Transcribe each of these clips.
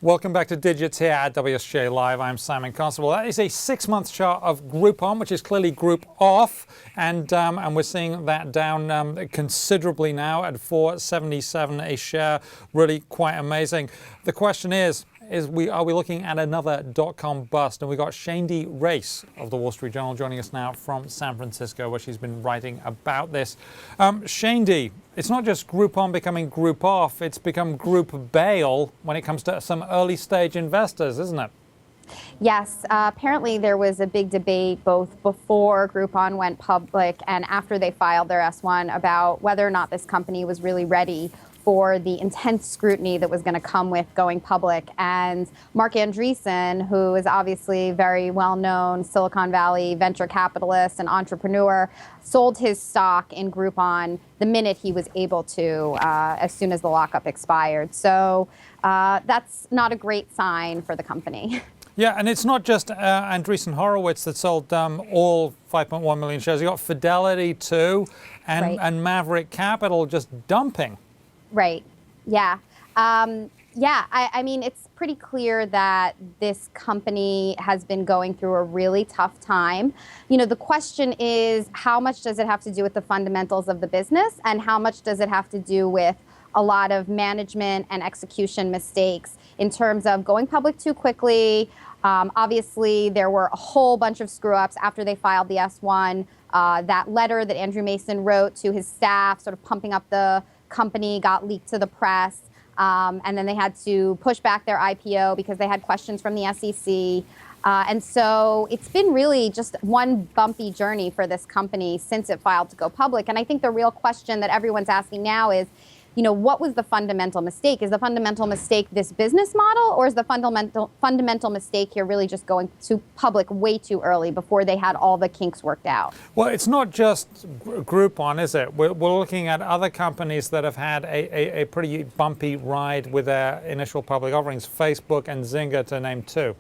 Welcome back to Digits here at WSJ Live. I'm Simon Constable. That is a 6-month chart of Groupon, which is clearly group off, and we're seeing that down considerably now at $4.77 a share. Really quite amazing. The question is are we looking at another dot-com bust? And we've got Shayndi Raice of the Wall Street Journal joining us now from San Francisco, where she's been writing about this. Shayndi, it's not just Groupon becoming group off, it's become group bail when it comes to some early stage investors, isn't it? Yes, apparently there was a big debate both before Groupon went public and after they filed their S1 about whether or not this company was really ready for the intense scrutiny that was going to come with going public. And Mark Andreessen, who is obviously very well-known Silicon Valley venture capitalist and entrepreneur, sold his stock in Groupon the minute he was able to, as soon as the lockup expired. So that's not a great sign for the company. Yeah, and it's not just Andreessen Horowitz that sold all 5.1 million shares. You got Fidelity too, and, Right. and Maverick Capital just dumping. Right. Yeah. I mean, it's pretty clear that this company has been going through a really tough time. You know, the question is, how much does it have to do with the fundamentals of the business, and how much does it have to do with a lot of management and execution mistakes in terms of going public too quickly? Obviously, there were a whole bunch of screw-ups after they filed the S1. That letter that Andrew Mason wrote to his staff, sort of pumping up the company, got leaked to the press, and then they had to push back their IPO because they had questions from the SEC. And so it's been really just one bumpy journey for this company since it filed to go public. And I think the real question that everyone's asking now is, you know, what was the fundamental mistake? Is the fundamental mistake this business model, or is the fundamental mistake here really just going to public way too early before they had all the kinks worked out? Well, it's not just Groupon, is it? We're looking at other companies that have had a pretty bumpy ride with their initial public offerings, Facebook and Zynga to name two.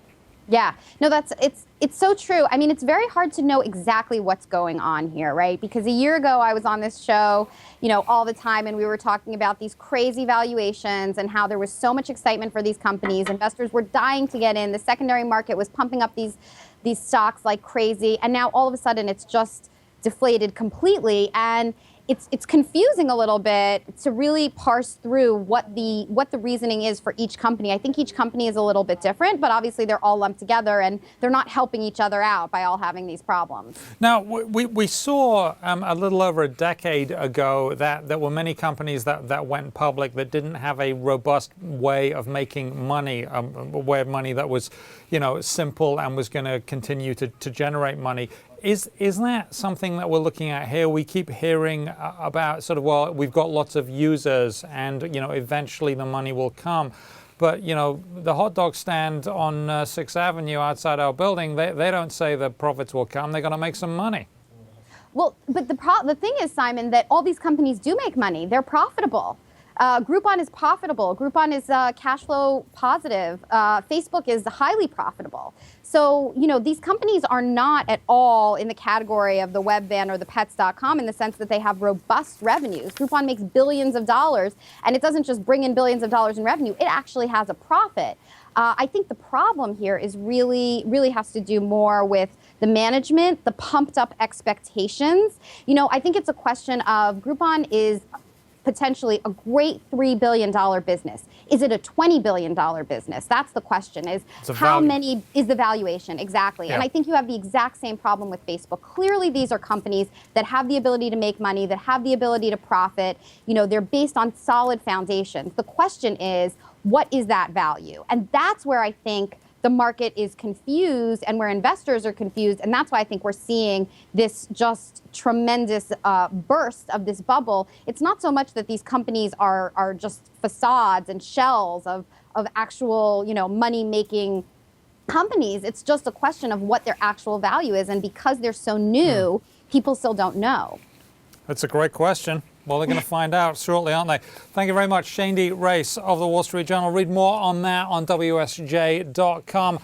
Yeah, no, it's so true. I mean, it's very hard to know exactly what's going on here, right? Because a year ago I was on this show, you know, all the time, and we were talking about these crazy valuations and how there was so much excitement for these companies. Investors were dying to get in. The secondary market was pumping up these stocks like crazy, and now all of a sudden it's just deflated completely. And it's confusing a little bit to really parse through what the reasoning is for each company. I think each company is a little bit different, but obviously they're all lumped together and they're not helping each other out by all having these problems. Now, we saw a little over a decade ago that there were many companies that went public that didn't have a robust way of making money, a way of money that was, you know, simple and was going to continue to generate money. Is that something that we're looking at here? We keep hearing about sort of, well, we've got lots of users and, you know, eventually the money will come. But, you know, the hot dog stand on 6th Avenue outside our building, they don't say the profits will come. They're going to make some money. Well, but the thing is, Simon, that all these companies do make money. They're profitable. Groupon is profitable. Groupon is cash flow positive. Facebook is highly profitable. So, you know, these companies are not at all in the category of the Webvan or the Pets.com in the sense that they have robust revenues. Groupon makes billions of dollars, and it doesn't just bring in billions of dollars in revenue. It actually has a profit. I think the problem here is really has to do more with the management, the pumped up expectations. You know, I think it's a question of Groupon is potentially a great $3 billion business. Is it a $20 billion business? That's the question, is how many is the valuation? Exactly. Yeah. And I think you have the exact same problem with Facebook. Clearly, these are companies that have the ability to make money, that have the ability to profit. You know, they're based on solid foundations. The question is, what is that value? And that's where I think the market is confused and where investors are confused. And that's why I think we're seeing this just tremendous burst of this bubble. It's not so much that these companies are just facades and shells of actual, you know, money-making companies. It's just a question of what their actual value is. And because they're so new, people still don't know. That's a great question. Well, they're going to find out shortly, aren't they? Thank you very much, Shayndi Raice of the Wall Street Journal. Read more on that on WSJ.com.